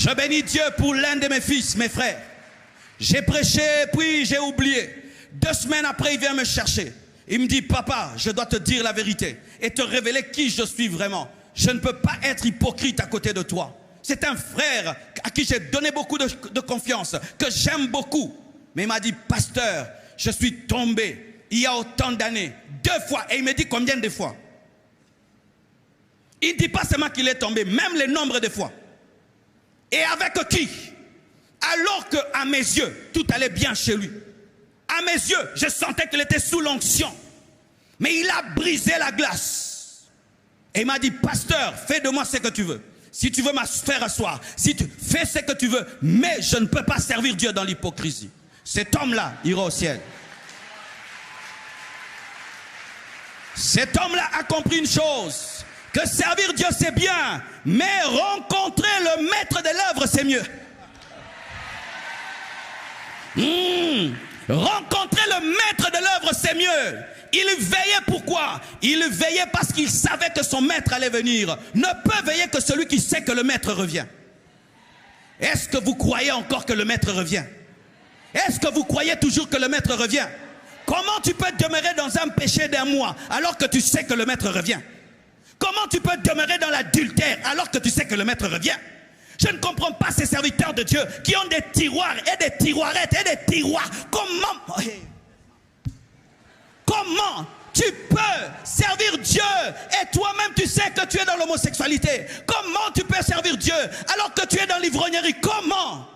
Je bénis Dieu pour l'un de mes fils, mes frères. J'ai prêché, puis j'ai oublié. 2 semaines après, il vient me chercher. Il me dit, papa, je dois te dire la vérité et te révéler qui je suis vraiment. Je ne peux pas être hypocrite à côté de toi. C'est un frère à qui j'ai donné beaucoup de confiance, que j'aime beaucoup. Mais il m'a dit, pasteur, je suis tombé il y a autant d'années, 2 fois. Et il me dit combien de fois? Il ne dit pas seulement qu'il est tombé, même le nombre de fois. Et avec qui? Alors qu'à mes yeux, tout allait bien chez lui. À mes yeux, je sentais qu'il était sous l'onction. Mais il a brisé la glace. Et il m'a dit, pasteur, fais de moi ce que tu veux. Si tu veux me faire asseoir, si tu fais ce que tu veux, mais je ne peux pas servir Dieu dans l'hypocrisie. Cet homme-là ira au ciel. Cet homme-là a compris une chose, que servir Dieu c'est bien, mais rencontrer le maître de l'œuvre c'est mieux. Rencontrer le maître de l'œuvre c'est mieux. Il veillait pourquoi? Il veillait parce qu'il savait que son maître allait venir. Ne peut veiller que celui qui sait que le maître revient. Est-ce que vous croyez encore que le maître revient? Est-ce que vous croyez toujours que le maître revient? Comment tu peux demeurer dans un péché d'un mois alors que tu sais que le maître revient? Comment tu peux demeurer dans l'adultère alors que tu sais que le maître revient? Je ne comprends pas ces serviteurs de Dieu qui ont des tiroirs et des tiroirettes et des tiroirs. Comment tu peux servir Dieu et toi-même tu sais que tu es dans l'homosexualité? Comment tu peux servir Dieu alors que tu es dans l'ivrognerie? Comment?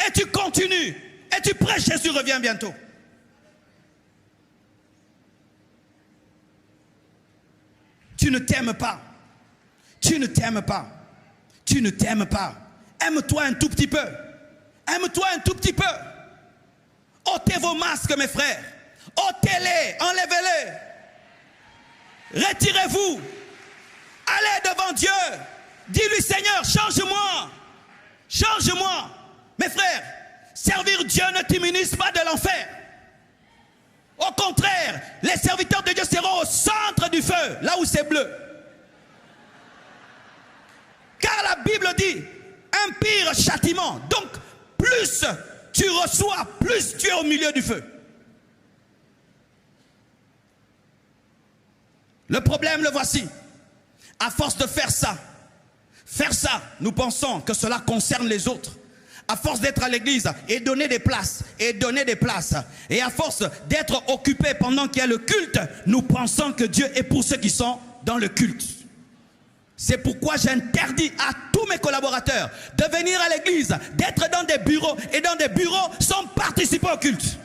Et tu continues et tu prêches Jésus revient bientôt. Tu ne t'aimes pas. Tu ne t'aimes pas. Tu ne t'aimes pas. Aime-toi un tout petit peu. Aime-toi un tout petit peu. ôtez vos masques, mes frères. ôtez-les, enlevez-les. Retirez-vous. Allez devant Dieu. Dis-lui, Seigneur, change-moi. Change-moi. Mes frères, servir Dieu ne t'immunise pas de l'enfer. Au contraire, les serviteurs de Dieu seront au centre du feu, là où c'est bleu. Car la Bible dit, un pire châtiment. Donc, plus tu reçois, plus tu es au milieu du feu. Le problème, le voici. À force de faire ça, nous pensons que cela concerne les autres. À force d'être à l'église et donner des places, et à force d'être occupé pendant qu'il y a le culte, nous pensons que Dieu est pour ceux qui sont dans le culte. C'est pourquoi j'interdis à tous mes collaborateurs de venir à l'église, d'être dans des bureaux et dans des bureaux sans participer au culte.